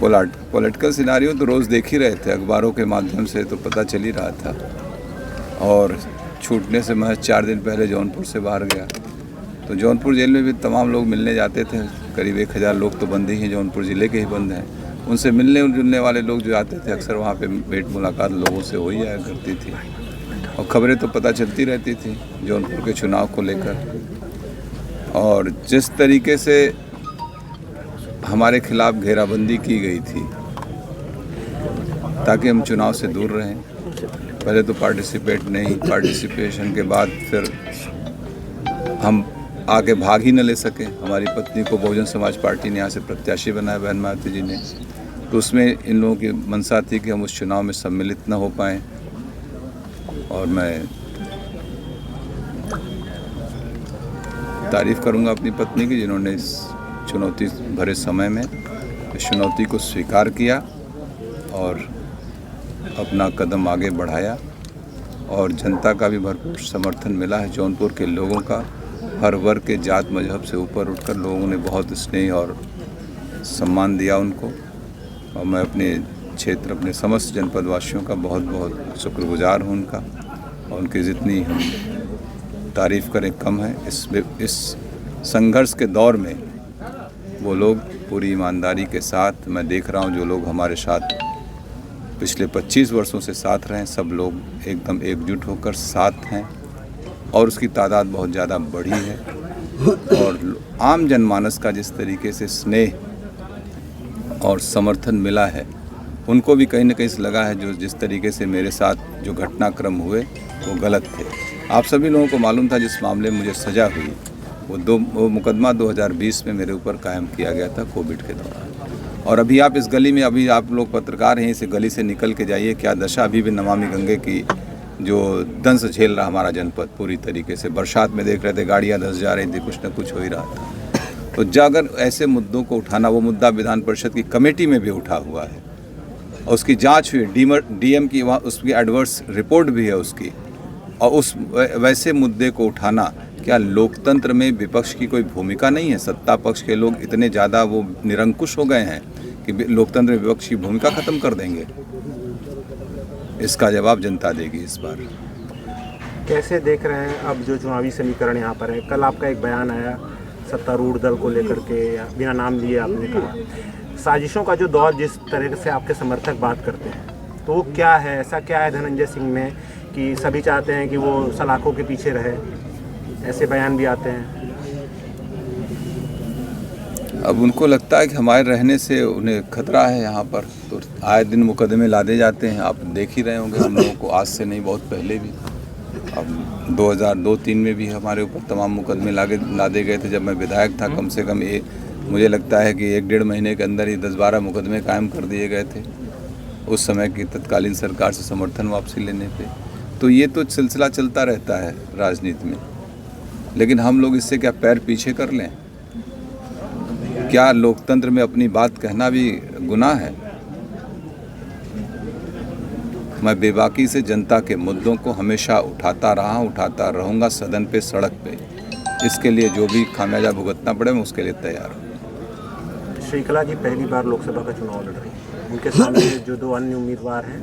Political scenario तो रोज़ देख ही रहे थे, अखबारों के माध्यम से तो पता चल ही रहा था। और छूटने से महज 4 दिन पहले जौनपुर से बाहर गया, तो जौनपुर जेल में भी तमाम लोग मिलने जाते थे। करीब 1000 लोग तो बंद ही हैं, जौनपुर ज़िले के ही बंद हैं। उनसे मिलने जुलने वाले लोग जो आते थे, अक्सर वहाँ पे भेंट मुलाकात लोगों से हो ही जाया करती थी, और खबरें तो पता चलती रहती थी जौनपुर के चुनाव को लेकर। और जिस तरीके से हमारे खिलाफ घेराबंदी की गई थी ताकि हम चुनाव से दूर रहें, पहले तो पार्टिसिपेशन के बाद फिर हम आगे भाग ही न ले सके। हमारी पत्नी को बहुजन समाज पार्टी ने यहाँ से प्रत्याशी बनाया, बहन मायावती जी ने, तो उसमें इन लोगों की मंशा थी कि हम उस चुनाव में सम्मिलित न हो पाएँ। और मैं तारीफ़ करूँगा अपनी पत्नी की, जिन्होंने इस चुनौती भरे समय में इस चुनौती को स्वीकार किया और अपना कदम आगे बढ़ाया। और जनता का भी भरपूर समर्थन मिला है, जौनपुर के लोगों का। हर वर्ग के जात मजहब से ऊपर उठकर लोगों ने बहुत स्नेह और सम्मान दिया उनको, और मैं अपने क्षेत्र, अपने समस्त जनपद वासियों का बहुत बहुत शुक्रगुजार हूँ उनका। और उनकी जितनी हम तारीफ़ करें कम है। इस संघर्ष के दौर में वो लोग पूरी ईमानदारी के साथ, मैं देख रहा हूँ जो लोग हमारे साथ पिछले 25 वर्षों से साथ रहें, सब लोग एकदम एकजुट होकर साथ हैं, और उसकी तादाद बहुत ज़्यादा बढ़ी है। और आम जनमानस का जिस तरीके से स्नेह और समर्थन मिला है, उनको भी कहीं न कहीं लगा है जो जिस तरीके से मेरे साथ जो घटनाक्रम हुए वो गलत थे। आप सभी लोगों को मालूम था जिस मामले में मुझे सज़ा हुई, वो मुकदमा 2020 में मेरे ऊपर कायम किया गया था कोविड के दौरान। और अभी आप इस गली में, अभी आप लोग पत्रकार हैं, इस गली से निकल के जाइए, क्या दशा अभी भी नमामि गंगे की जो दंश झेल रहा हमारा जनपद पूरी तरीके से। बरसात में देख रहे थे गाड़ियाँ धंस जा रही थी, कुछ न कुछ हो ही रहा था। तो अगर ऐसे मुद्दों को उठाना, वो मुद्दा विधान परिषद की कमेटी में भी उठा हुआ है और उसकी जांच हुई, डीएम की वहाँ उसकी एडवर्स रिपोर्ट भी है उसकी। और उस वैसे मुद्दे को उठाना, क्या लोकतंत्र में विपक्ष की कोई भूमिका नहीं है? सत्ता पक्ष के लोग इतने ज़्यादा वो निरंकुश हो गए हैं कि लोकतंत्र में विपक्ष की भूमिका ख़त्म कर देंगे। इसका जवाब जनता देगी इस बार। कैसे देख रहे हैं अब जो चुनावी समीकरण यहाँ पर है? कल आपका एक बयान आया सत्तारूढ़ दल को लेकर के, बिना नाम लिए आपने कहा साजिशों का जो दौर जिस तरह से आपके समर्थक बात करते हैं, तो वो क्या है? ऐसा क्या है धनंजय सिंह में कि सभी चाहते हैं कि वो सलाखों के पीछे रहे? ऐसे बयान भी आते हैं। अब उनको लगता है कि हमारे रहने से उन्हें खतरा है यहाँ पर, तो आए दिन मुकदमे लादे जाते हैं। आप देख ही रहे होंगे, हम लोगों को आज से नहीं, बहुत पहले भी, अब 2002-03 में भी हमारे ऊपर तमाम मुकदमे लादे गए थे। जब मैं विधायक था, कम से कम मुझे लगता है कि 1-1.5 महीने के अंदर ही 10-12 मुकदमे कायम कर दिए गए थे उस समय की तत्कालीन सरकार से समर्थन वापसी लेने पे। तो ये तो सिलसिला चलता रहता है राजनीति में, लेकिन हम लोग इससे क्या पैर पीछे कर लें? क्या लोकतंत्र में अपनी बात कहना भी गुनाह है? मैं बेबाकी से जनता के मुद्दों को हमेशा उठाता रहा, उठाता रहूँगा, सदन पे, सड़क पे। इसके लिए जो भी खामियाजा भुगतना पड़े, मैं उसके लिए तैयार हूँ। श्रीकला जी पहली बार लोकसभा का चुनाव लड़ रही हैं। उनके सामने जो 2 अन्य उम्मीदवार हैं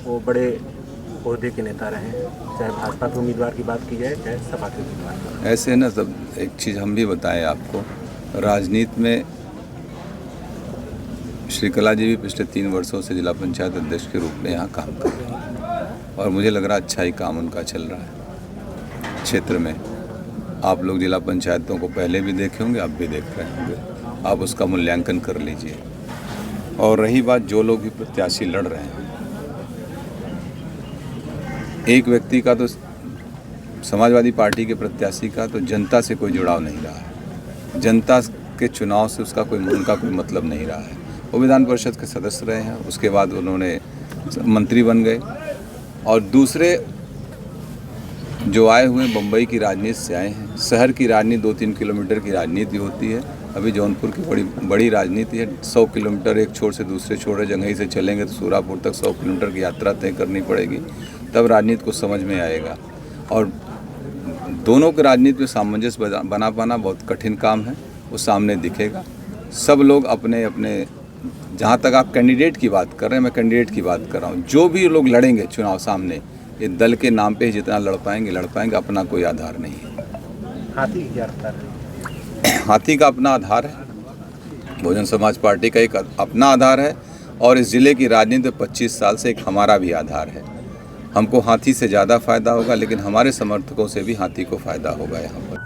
वो बड़े ओहदे के नेता रहे हैं, चाहे भाजपा के उम्मीदवार की बात की जाए, चाहे सपा के उम्मीदवार। ऐसे है ना, सब एक चीज़ हम भी बताएं आपको, राजनीति में श्रीकला जी भी पिछले 3 वर्षों से जिला पंचायत अध्यक्ष के रूप में यहाँ काम कर रहे हैं, और मुझे लग रहा है अच्छा ही काम उनका चल रहा है क्षेत्र में। आप लोग जिला पंचायतों को पहले भी देखे होंगे, अब भी देख रहे होंगे, आप उसका मूल्यांकन कर लीजिए। और रही बात जो लोग भी प्रत्याशी लड़ रहे हैं, एक व्यक्ति का तो, समाजवादी पार्टी के प्रत्याशी का तो जनता से कोई जुड़ाव नहीं रहा है, जनता के चुनाव से उनका कोई मतलब नहीं रहा है। वो विधान परिषद के सदस्य रहे हैं, उसके बाद उन्होंने मंत्री बन गए, और दूसरे जो आए हुए बम्बई की राजनीति से आए हैं। शहर की राजनीति 2-3 किलोमीटर की राजनीति होती है, अभी जौनपुर की बड़ी राजनीति है। 100 किलोमीटर एक छोर से दूसरे छोर है, जंघई से चलेंगे तो सूरापुर तक 100 किलोमीटर की यात्रा तय करनी पड़ेगी, तब राजनीति को समझ में आएगा। और दोनों के राजनीति में सामंजस्य बना पाना बहुत कठिन काम है, वो सामने दिखेगा। सब लोग अपने अपने जहाँ तक आप कैंडिडेट की बात कर रहे हैं, मैं कैंडिडेट की बात कर रहा हूँ। जो भी लोग लड़ेंगे चुनाव सामने, ये दल के नाम पे ही जितना लड़ पाएंगे, अपना कोई आधार नहीं है। हाथी की क्या रफ्तार है? हाथी का अपना आधार है, बहुजन समाज पार्टी का एक अपना आधार है, और इस ज़िले की राजनीति 25 साल से एक हमारा भी आधार है। हमको हाथी से ज़्यादा फ़ायदा होगा, लेकिन हमारे समर्थकों से भी हाथी को फ़ायदा होगा यहाँ पर।